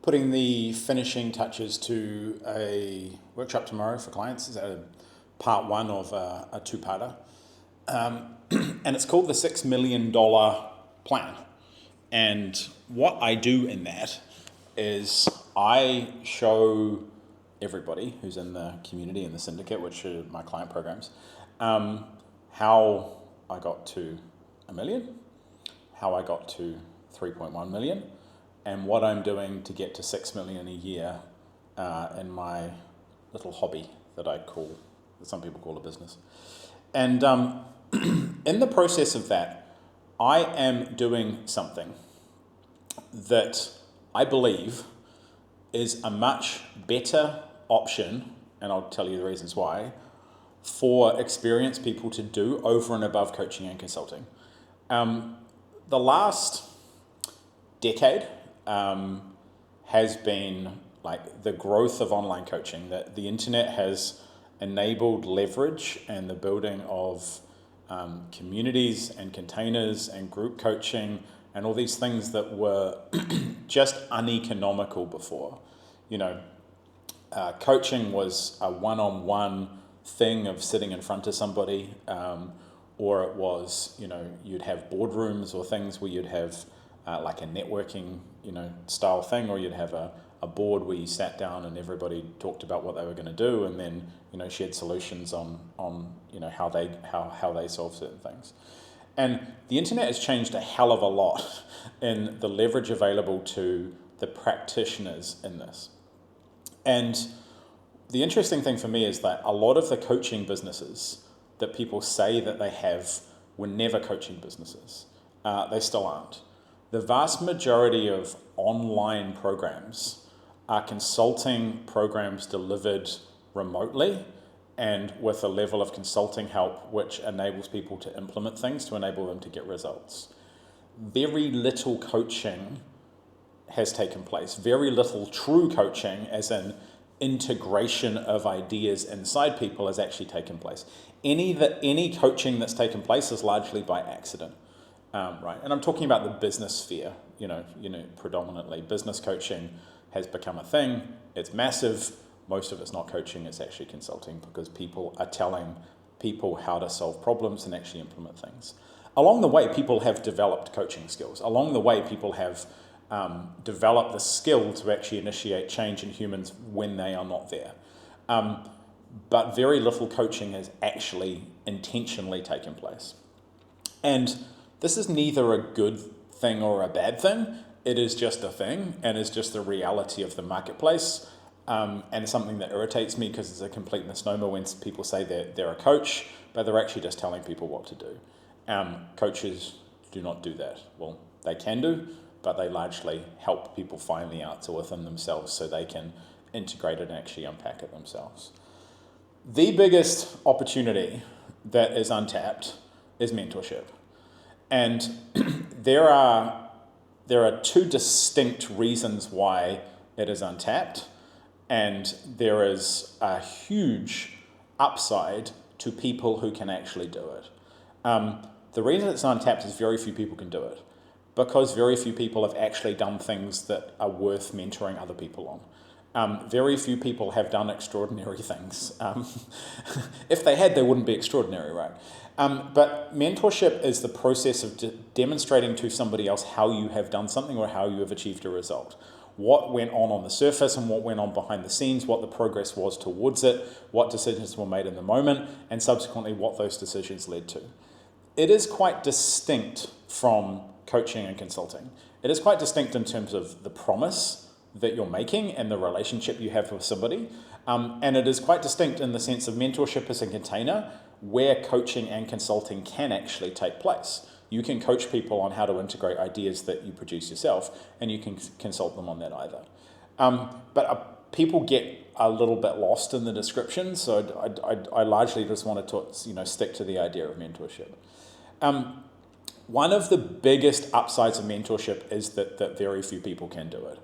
putting the finishing touches to a workshop tomorrow for clients. It's a part one of a two-parter. And it's called the $6 million plan. And what I do in that is I show everybody who's in the community and the syndicate, which are my client programs, how I got to $1 million, how I got to 3.1 million, and what I'm doing to get to 6 million a year in my little hobby that some people call a business. And in the process of that, I am doing something that I believe is a much better option, and I'll tell you the reasons why, for experienced people to do over and above coaching and consulting. The last decade has been like the growth of online coaching, that the internet has enabled leverage and the building of communities and containers and group coaching and all these things that were just uneconomical before. Coaching was a one-on-one thing of sitting in front of somebody, or it was, you'd have boardrooms or things where you'd have like a networking, style thing, or you'd have a board where you sat down and everybody talked about what they were going to do, and then shared solutions on how they solve certain things. And the internet has changed a hell of a lot in the leverage available to the practitioners in this. And the interesting thing for me is that a lot of the coaching businesses that people say that they have were never coaching businesses. They still aren't. The vast majority of online programs are consulting programs delivered remotely and with a level of consulting help which enables people to implement things to enable them to get results. Very little coaching has taken place. Very little true coaching, as in integration of ideas inside people, has actually taken place. Any coaching that's taken place is largely by accident, right? And I'm talking about the business sphere. Predominantly business coaching has become a thing. It's massive. Most of it's not coaching, it's actually consulting, because people are telling people how to solve problems and actually implement things. Along the way, people have developed coaching skills. Along the way, people have developed the skill to actually initiate change in humans when they are not there. But very little coaching has actually intentionally taken place. And this is neither a good thing or a bad thing. It is just a thing, and it's just the reality of the marketplace. And something that irritates me, because it's a complete misnomer when people say they're a coach, but they're actually just telling people what to do. Coaches do not do that. Well, they can do, but they largely help people find the answer within themselves so they can integrate it and actually unpack it themselves. The biggest opportunity that is untapped is mentorship. And there are two distinct reasons why it is untapped. And there is a huge upside to people who can actually do it. The reason it's untapped is very few people can do it, because very few people have actually done things that are worth mentoring other people on. Very few people have done extraordinary things. If they had, they wouldn't be extraordinary, right? But mentorship is the process of demonstrating to somebody else how you have done something or how you have achieved a result. What went on the surface and what went on behind the scenes, what the progress was towards it, what decisions were made in the moment, and subsequently what those decisions led to. It is quite distinct from coaching and consulting. It is quite distinct in terms of the promise that you're making and the relationship you have with somebody. And it is quite distinct in the sense of mentorship as a container where coaching and consulting can actually take place. You can coach people on how to integrate ideas that you produce yourself, and you can consult them on that either. But people get a little bit lost in the description, so I largely just wanted to stick to the idea of mentorship. One of the biggest upsides of mentorship is that very few people can do it.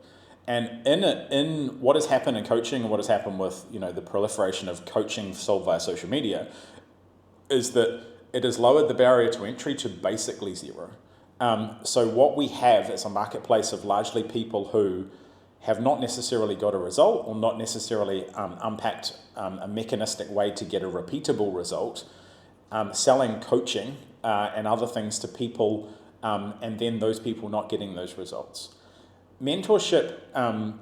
And in what has happened in coaching and what has happened with the proliferation of coaching sold via social media is that it has lowered the barrier to entry to basically zero. So what we have is a marketplace of largely people who have not necessarily got a result or not necessarily unpacked a mechanistic way to get a repeatable result, selling coaching and other things to people, and then those people not getting those results. Mentorship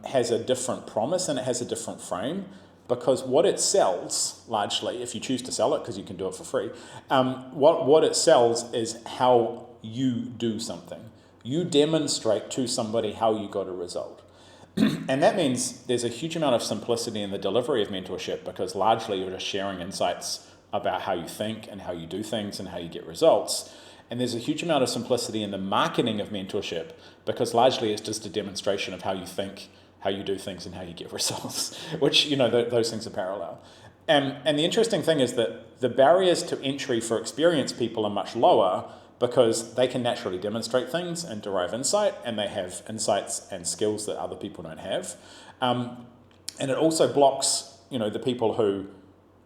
has a different promise and it has a different frame, because what it sells, largely, if you choose to sell it, because you can do it for free, what it sells is how you do something. You demonstrate to somebody how you got a result. And that means there's a huge amount of simplicity in the delivery of mentorship, because largely you're just sharing insights about how you think and how you do things and how you get results. And there's a huge amount of simplicity in the marketing of mentorship, because largely it's just a demonstration of how you think, how you do things, and how you get results, which, those things are parallel. And the interesting thing is that the barriers to entry for experienced people are much lower, because they can naturally demonstrate things and derive insight, and they have insights and skills that other people don't have. And it also blocks, the people who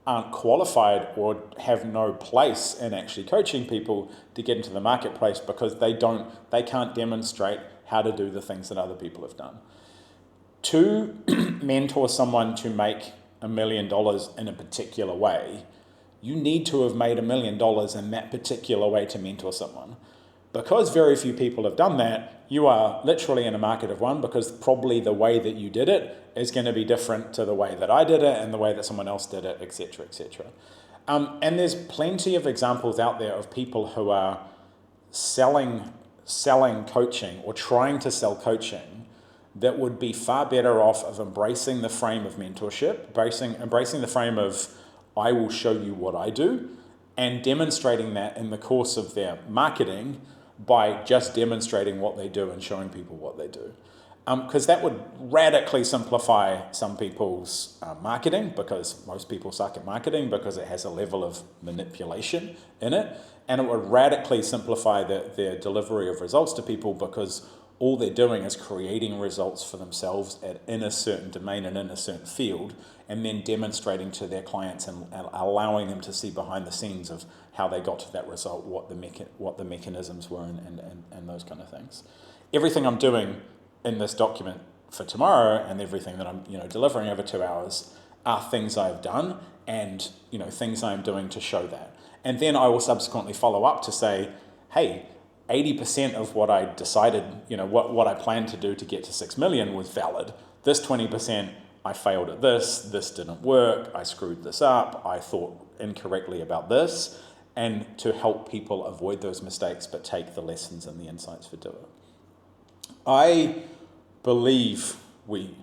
aren't qualified or have no place in actually coaching people to get into the marketplace, because they can't demonstrate how to do the things that other people have done. To mentor someone to make $1 million in a particular way, you need to have made $1 million in that particular way to mentor someone. Because very few people have done that, you are literally in a market of one, because probably the way that you did it is going to be different to the way that I did it and the way that someone else did it, etc., etc. And there's plenty of examples out there of people who are selling coaching or trying to sell coaching that would be far better off of embracing the frame of mentorship, embracing the frame of I will show you what I do, and demonstrating that in the course of their marketing by just demonstrating what they do and showing people what they do. Because that would radically simplify some people's marketing, because most people suck at marketing because it has a level of manipulation in it, and it would radically simplify their delivery of results to people, because all they're doing is creating results for themselves in a certain domain and in a certain field, and then demonstrating to their clients and allowing them to see behind the scenes of how they got to that result, what the mechanisms were, and those kind of things. Everything I'm doing in this document for tomorrow, and everything that I'm delivering over 2 hours, are things I've done, and things I'm doing to show that. And then I will subsequently follow up to say, hey, 80% of what I decided, what I planned to do to get to 6 million was valid. This 20%, I failed at this didn't work, I screwed this up, I thought incorrectly about this, and to help people avoid those mistakes but take the lessons and the insights for doing it. I believe we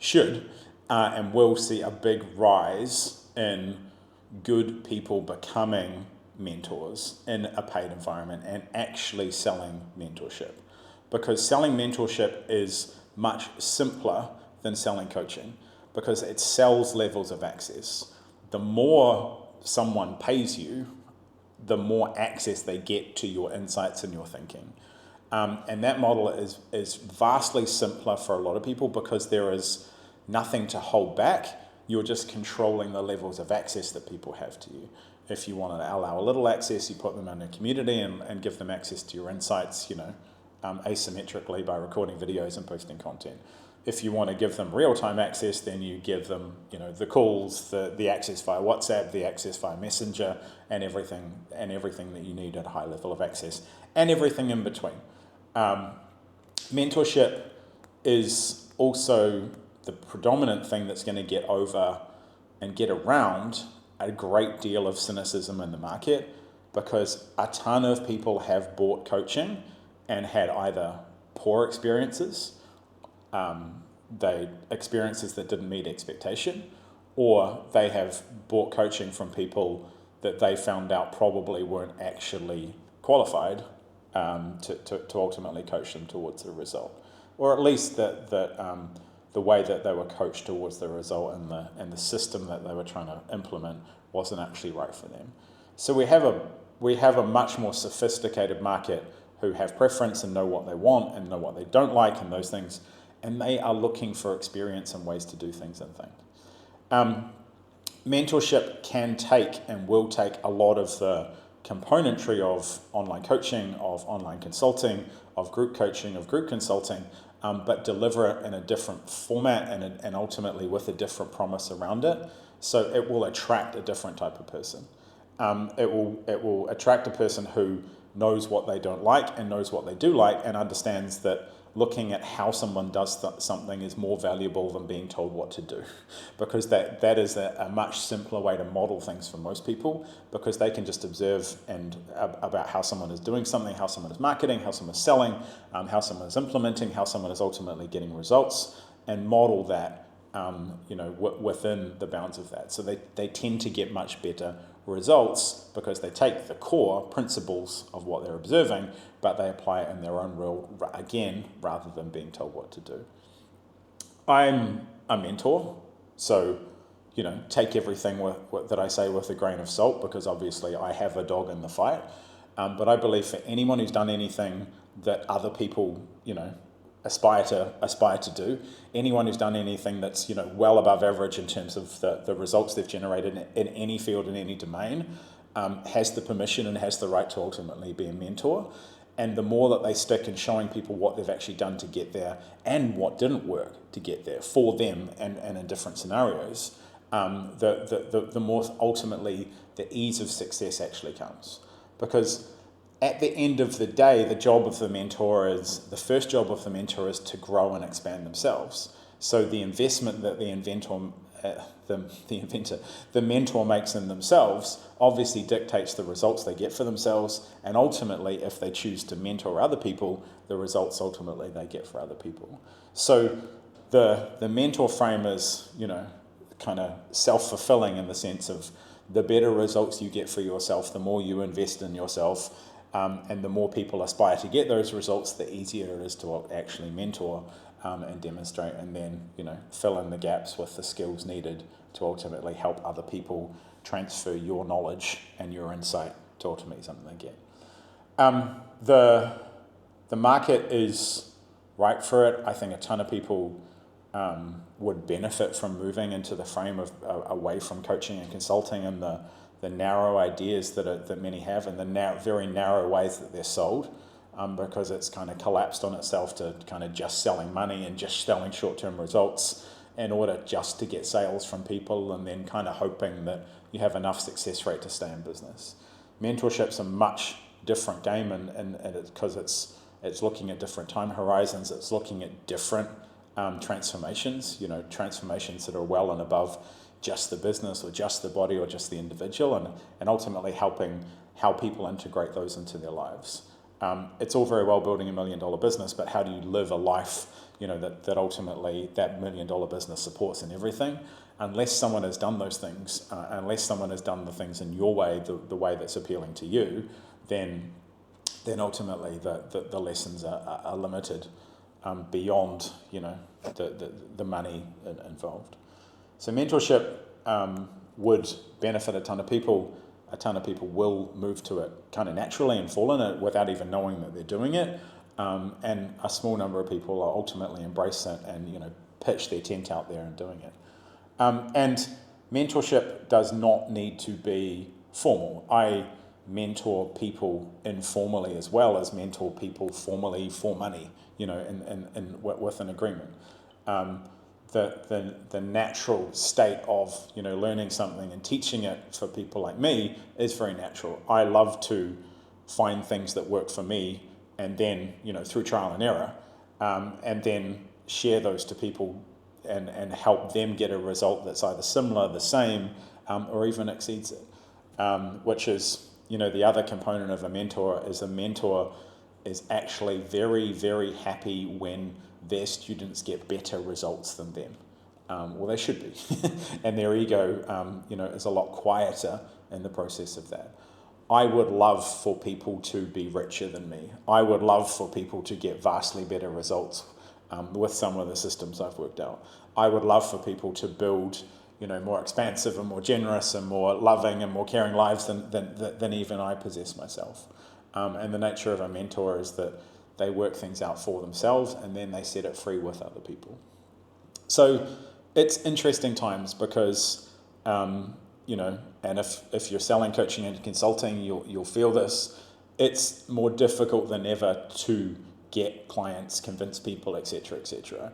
should and will see a big rise in good people becoming mentors in a paid environment and actually selling mentorship, because selling mentorship is much simpler than selling coaching, because it sells levels of access. The more someone pays you, the more access they get to your insights and your thinking. And that model is vastly simpler for a lot of people, because there is nothing to hold back. You're just controlling the levels of access that people have to you. If you want to allow a little access, you put them in a community and give them access to your insights, asymmetrically by recording videos and posting content. If you want to give them real-time access, then you give them, the calls, the access via WhatsApp, the access via Messenger, and everything that you need at a high level of access, and everything in between. Mentorship is also the predominant thing that's going to get over and get around a great deal of cynicism in the market, because a ton of people have bought coaching and had either poor experiences, experiences that didn't meet expectation, or they have bought coaching from people that they found out probably weren't actually qualified to ultimately coach them towards the result, or at least the way that they were coached towards the result and the system that they were trying to implement wasn't actually right for them. So we have a much more sophisticated market who have preference and know what they want and know what they don't like and those things, and they are looking for experience and ways to do things and things. Mentorship can take and will take a lot of the componentry of online coaching, of online consulting, of group coaching, of group consulting, but deliver it in a different format and ultimately with a different promise around it. So it will attract a different type of person. It will attract a person who knows what they don't like and knows what they do like, and understands that looking at how someone does something is more valuable than being told what to do, because that is a much simpler way to model things for most people, because they can just observe and about how someone is doing something, how someone is marketing, how someone is selling, how someone is implementing, how someone is ultimately getting results, and model that within the bounds of that. So they tend to get much better results because they take the core principles of what they're observing, but they apply it in their own world again, rather than being told what to do. I'm a mentor, so take everything that I say with a grain of salt, because obviously I have a dog in the fight. But I believe for anyone who's done anything that other people aspire to do, anyone who's done anything that's well above average in terms of the results they've generated in any field, in any domain, has the permission and has the right to ultimately be a mentor. And the more that they stick in showing people what they've actually done to get there and what didn't work to get there for them and in different scenarios, the more ultimately the ease of success actually comes. Because at the end of the day, the first job of the mentor is to grow and expand themselves. So the investment that the mentor makes in themselves obviously dictates the results they get for themselves, and ultimately, if they choose to mentor other people, the results ultimately they get for other people. So the mentor frame is, kind of self-fulfilling in the sense of the better results you get for yourself, the more you invest in yourself. And the more people aspire to get those results, the easier it is to actually mentor and demonstrate, and then fill in the gaps with the skills needed to ultimately help other people transfer your knowledge and your insight to ultimately something they get. The market is ripe for it. I think a ton of people would benefit from moving into the frame of away from coaching and consulting and the narrow ideas that many have, and the very narrow ways that they're sold, because it's kind of collapsed on itself to kind of just selling money and just selling short-term results in order just to get sales from people, and then kind of hoping that you have enough success rate to stay in business. Mentorship's a much different game, and it's because it's looking at different time horizons. It's looking at different transformations, transformations that are well and above just the business or just the body or just the individual, and ultimately helping how people integrate those into their lives. It's all very well building $1 million business, but how do you live a life that ultimately that $1 million business supports in everything? Unless someone has done those things, unless someone has done the things in your way, the way that's appealing to you, then ultimately the lessons are limited beyond the money involved. So mentorship would benefit a ton of people. A ton of people will move to it kind of naturally and fall in it without even knowing that they're doing it. And a small number of people will ultimately embrace it and pitch their tent out there and doing it. And mentorship does not need to be formal. I mentor people informally as well as mentor people formally for money, with an agreement. The natural state of learning something and teaching it for people like me is very natural. I love to find things that work for me, and then through trial and error, and then share those to people and help them get a result that's either similar, the same, or even exceeds it. Which is the other component of a mentor is actually very, very happy when their students get better results than them. Well, they should be. And their ego, is a lot quieter in the process of that. I would love for people to be richer than me. I would love for people to get vastly better results with some of the systems I've worked out. I would love for people to build, more expansive and more generous and more loving and more caring lives than even I possess myself. And the nature of a mentor is that they work things out for themselves and then they set it free with other people. So it's interesting times because, and if you're selling coaching and consulting, you'll feel this. It's more difficult than ever to get clients, convince people, etc., etc.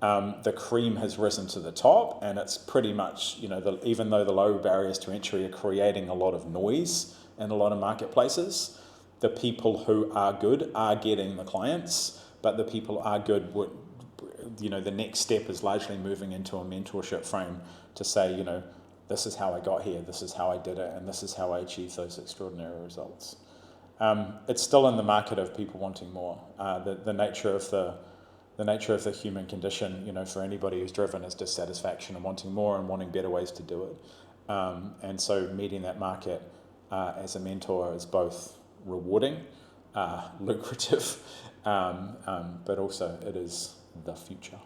The cream has risen to the top, and it's pretty much, even though the low barriers to entry are creating a lot of noise in a lot of marketplaces, the people who are good are getting the clients, but the people are good would, the next step is largely moving into a mentorship frame to say, this is how I got here, this is how I did it, and this is how I achieved those extraordinary results. It's still in the market of people wanting more. The nature of the human condition, for anybody who's driven, is dissatisfaction and wanting more and wanting better ways to do it. And so meeting that market as a mentor is both rewarding, lucrative, but also it is the future.